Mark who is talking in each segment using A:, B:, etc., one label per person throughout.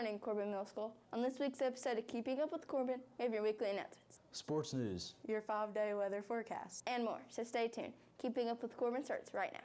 A: morning, Corbin Middle School. On this week's episode of Keeping Up with Corbin, we have your weekly announcements,
B: sports news,
C: your 5-day weather forecast,
A: and more. So stay tuned. Keeping Up with Corbin starts right now.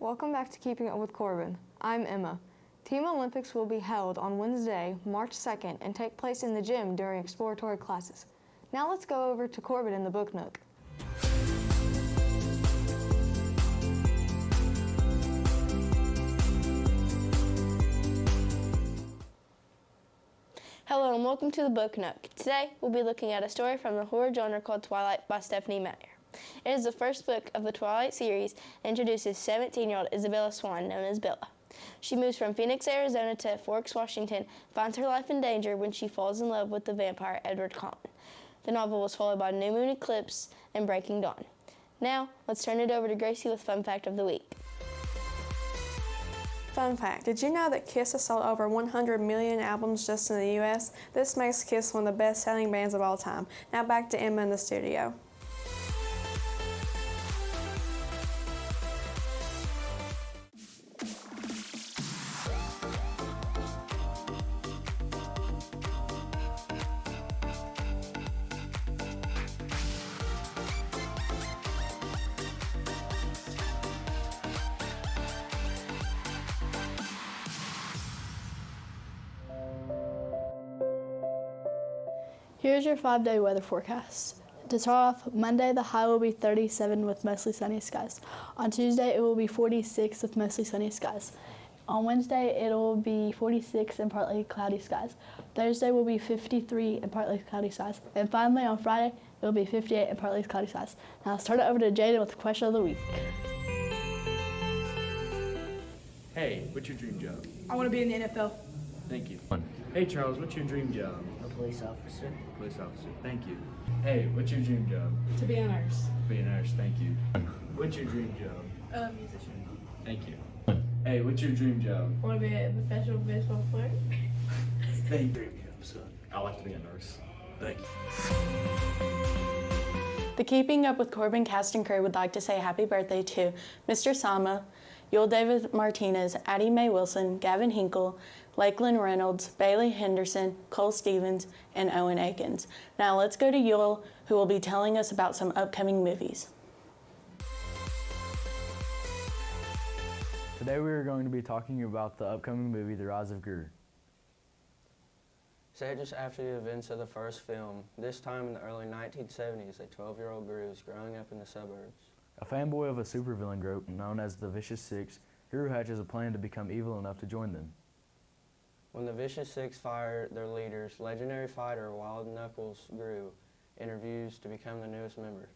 C: Welcome back to Keeping Up with Corbin. I'm Emma. Team Olympics will be held on Wednesday, March 2nd, and take place in the gym during exploratory classes. Now let's go over to Corbin in the book Nook.
A: Hello and welcome to the book Nook. Today we'll be looking at a story from the horror genre called Twilight by Stephanie Meyer. It is the first book of the Twilight series and introduces 17-year-old Isabella Swan, known as Bella. She moves from Phoenix, Arizona to Forks, Washington, finds her life in danger when she falls in love with the vampire Edward Cullen. The novel was followed by New Moon Eclipse and Breaking Dawn. Now, let's turn it over to Gracie with Fun Fact of the Week.
D: Fun fact, did you know that Kiss has sold over 100 million albums just in the U.S.? This makes Kiss one of the best-selling bands of all time. Now back to Emma in the studio.
E: Here's your 5-day weather forecast. To start off, Monday the high will be 37 with mostly sunny skies. On Tuesday it will be 46 with mostly sunny skies. On Wednesday it will be 46 and partly cloudy skies. Thursday will be 53 and partly cloudy skies. And finally on Friday it will be 58 and partly cloudy skies. Now let's turn it over to Jaden with the question of the week.
F: Hey, what's your dream job?
G: I want to be in the NFL.
F: Thank you. Hey Charles, what's your dream job?
H: A police officer.
F: Police officer, thank you. Hey, what's your dream job?
G: To be a nurse.
F: Be a nurse, thank you. What's your dream job?
G: A musician.
F: Thank you. Hey, what's your dream job?
G: I want to be a professional baseball player.
F: Thank you. Son, I like to be a nurse. Thank you.
I: The Keeping Up with Corbin cast and crew would like to say happy birthday to Mr. Sama, Yul David Martinez, Addie Mae Wilson, Gavin Hinkle, Lakeland Reynolds, Bailey Henderson, Cole Stevens, and Owen Akins. Now let's go to Yul, who will be telling us about some upcoming movies.
B: Today we are going to be talking about the upcoming movie, The Rise of Gru.
J: Set just after the events of the first film, this time in the early 1970s, a 12-year-old Gru is growing up in the suburbs.
B: A fanboy of a supervillain group known as the Vicious Six, Gru hatches a plan to become evil enough to join them.
J: When the Vicious Six fire their leaders, legendary fighter Wild Knuckles Gru interviews to become the newest member.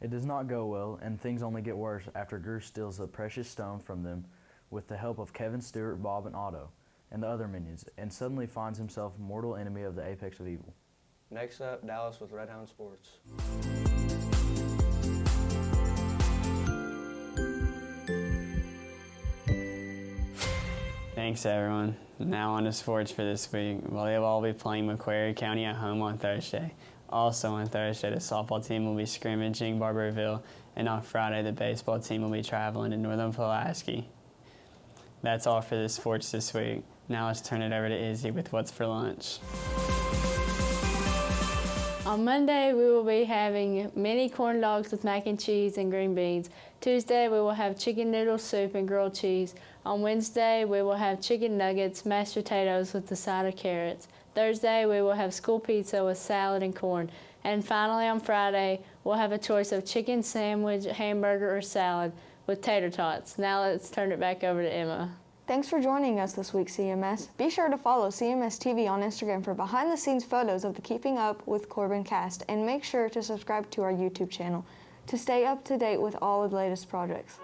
B: It does not go well, and things only get worse after Gru steals a precious stone from them with the help of Kevin Stewart, Bob, and Otto, and the other minions, and suddenly finds himself mortal enemy of the apex of evil.
J: Next up, Dallas with Red Hound Sports.
K: Thanks everyone. Now on to sports for this week. Volleyball will be playing Macquarie County at home on Thursday. Also on Thursday, the softball team will be scrimmaging Barberville, and on Friday, the baseball team will be traveling to Northern Pulaski. That's all for the sports this week. Now let's turn it over to Izzy with What's for Lunch.
E: On Monday, we will be having mini corn dogs with mac and cheese and green beans. Tuesday, we will have chicken noodle soup and grilled cheese. On Wednesday, we will have chicken nuggets, mashed potatoes with a side of carrots. Thursday, we will have school pizza with salad and corn. And finally, on Friday, we'll have a choice of chicken sandwich, hamburger, or salad with tater tots. Now let's turn it back over to Emma.
C: Thanks for joining us this week, CMS. Be sure to follow CMS TV on Instagram for behind-the-scenes photos of the Keeping Up with Corbin cast, and make sure to subscribe to our YouTube channel to stay up to date with all the latest projects.